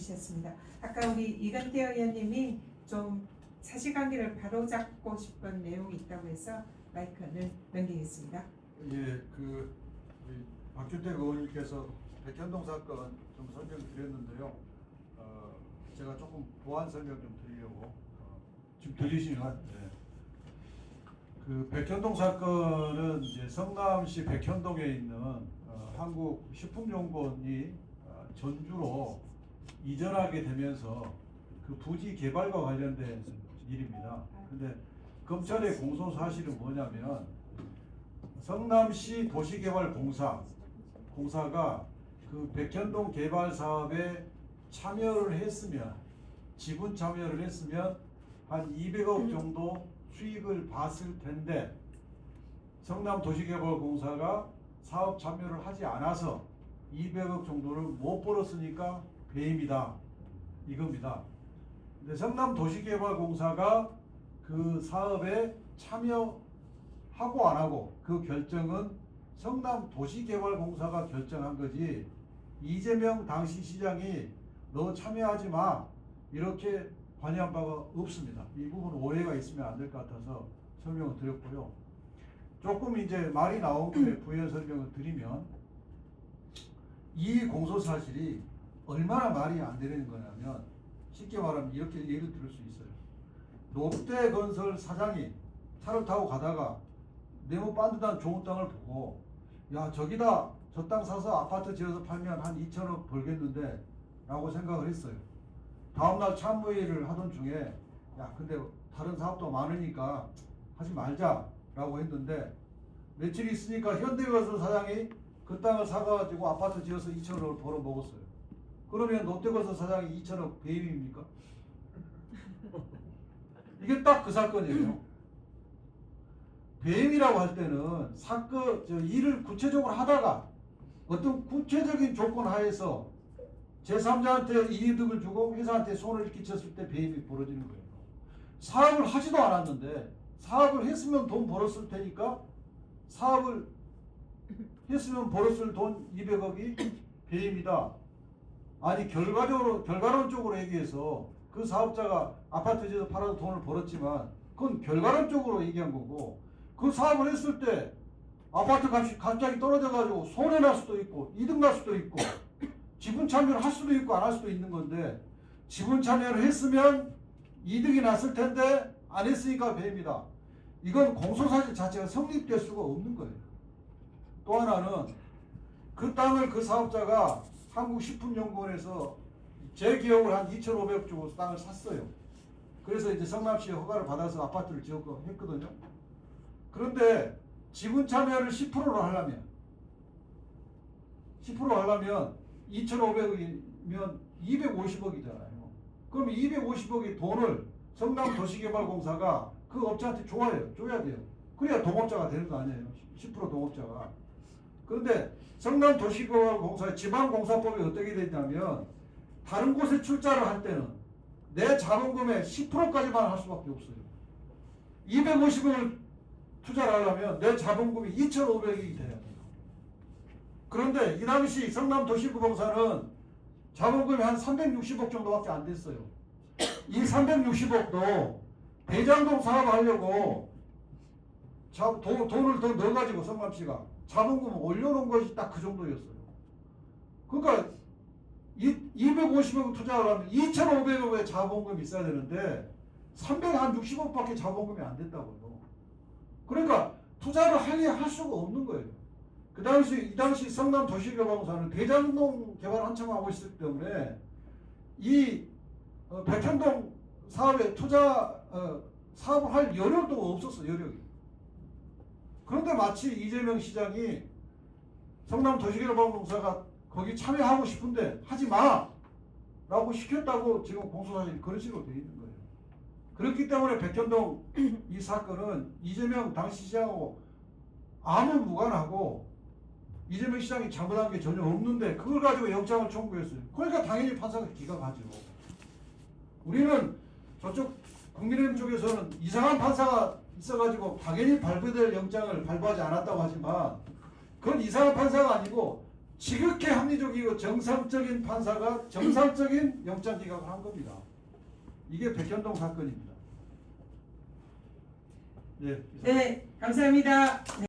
주셨습니다. 아까 우리 이건태 의원님이 좀 사실관계를 바로잡고 싶은 내용이 있다고 해서 마이크를 넘기겠습니다. 예, 우리 박준택 의원님께서 백현동 사건 좀 설명드렸는데요. 제가 조금 보완 설명 좀 드리려고 지금 들리시나요? 네. 그 백현동 사건은 이제 성남시 백현동에 있는 한국식품연구원이 전주로 이전하게 되면서 그 부지 개발과 관련된 일입니다. 근데 검찰의 공소 사실은 뭐냐면 성남시 도시개발공사가 그 백현동 개발 사업에 참여를 했으면, 지분 참여를 했으면 한 200억 정도 수익을 봤을 텐데 성남도시개발공사가 사업 참여를 하지 않아서 200억 정도를 못 벌었으니까 배임이다, 이겁니다. 근데 성남도시개발공사가 그 사업에 참여하고 안 하고 그 결정은 성남도시개발공사가 결정한 거지 이재명 당시 시장이 너 참여하지 마 이렇게 관여한 바가 없습니다. 이 부분 오해가 있으면 안 될 것 같아서 설명을 드렸고요. 조금 이제 말이 나온 거에 부연 설명을 드리면 이 공소 사실이 얼마나 말이 안 되는 거냐면 쉽게 말하면 이렇게 예를 들을 수 있어요. 롯데건설 사장이 차를 타고 가다가 네모 반듯한 좋은 땅을 보고 야 저기다 저 땅 사서 아파트 지어서 팔면 한 2천억 벌겠는데 라고 생각을 했어요. 다음날 참모회의를 하던 중에 야 근데 다른 사업도 많으니까 하지 말자 라고 했는데 며칠 있으니까 현대건설 사장이 그 땅을 사가지고 아파트 지어서 2천억을 벌어 먹었어요. 그러면 롯데건설 사장이 2천억 배임입니까? 이게 딱 그 사건이에요. 배임이라고 할 때는 일을 구체적으로 하다가 어떤 구체적인 조건 하에서 제3자한테 이득을 주고 회사한테 손을 끼쳤을 때 배임이 벌어지는 거예요. 사업을 하지도 않았는데 사업을 했으면 돈 벌었을 테니까 사업을 했으면 벌었을 돈 200억이 배임이다. 아니 결과론적으로 얘기해서 그 사업자가 아파트 지어서 팔아서 돈을 벌었지만 그건 결과론적으로 얘기한 거고 그 사업을 했을 때 아파트 값이 갑자기 떨어져가지고 손해날 수도 있고 이득 날 수도 있고 지분 참여를 할 수도 있고 안 할 수도 있는 건데 지분 참여를 했으면 이득이 났을 텐데 안 했으니까 배임이다. 이건 공소사실 자체가 성립될 수가 없는 거예요. 또 하나는 그 땅을 그 사업자가 한국식품연구원에서 제 기억을 한 2,500억 주고 땅을 샀어요. 그래서 이제 성남시에 허가를 받아서 아파트를 지었고 했거든요. 그런데 지분 참여를 10%로 하려면 2,500억이면 250억이잖아요. 그럼 250억의 돈을 성남도시개발공사가 그 업자한테 줘야 돼요. 그래야 동업자가 되는 거 아니에요. 10% 동업자가. 그런데 성남도시개발공사의 지방공사법이 어떻게 되냐면 다른 곳에 출자를 할 때는 내 자본금의 10%까지만 할 수밖에 없어요. 250억을 투자를 하려면 내 자본금이 2,500억이 돼야 돼요. 그런데 이 당시 성남도시구공사는 자본금이 한 360억 정도밖에 안 됐어요. 이 360억도 대장동 사업을 하려고 돈을 더 넣어가지고 성남시가 자본금을 올려놓은 것이 딱 그 정도였어요. 그러니까 250억 투자를 하면 2,500억의 자본금이 있어야 되는데 360억밖에 자본금이 안 됐다고요. 그러니까 투자를 할 수가 없는 거예요. 이 당시 성남도시개발공사는 대장동 개발 한참 하고 있었기 때문에 이 백현동 사업에 사업을 할 여력도 없었어, 여력이. 그런데 마치 이재명 시장이 성남도시개발공사가 거기 참여하고 싶은데 하지 마! 라고 시켰다고 지금 공소사실이 그런 식으로 되어 있는 거예요. 그렇기 때문에 백현동 이 사건은 이재명 당시 시장하고 아무 무관하고 이재명 시장이 잘못한 게 전혀 없는데 그걸 가지고 영장을 청구했어요. 그러니까 당연히 판사가 기각하죠. 우리는 저쪽 국민의힘 쪽에서는 이상한 판사가 있어가지고 당연히 발부될 영장을 발부하지 않았다고 하지만 그건 이상한 판사가 아니고 지극히 합리적이고 정상적인 판사가 정상적인 영장 기각을 한 겁니다. 이게 백현동 사건입니다. 네, 네, 감사합니다.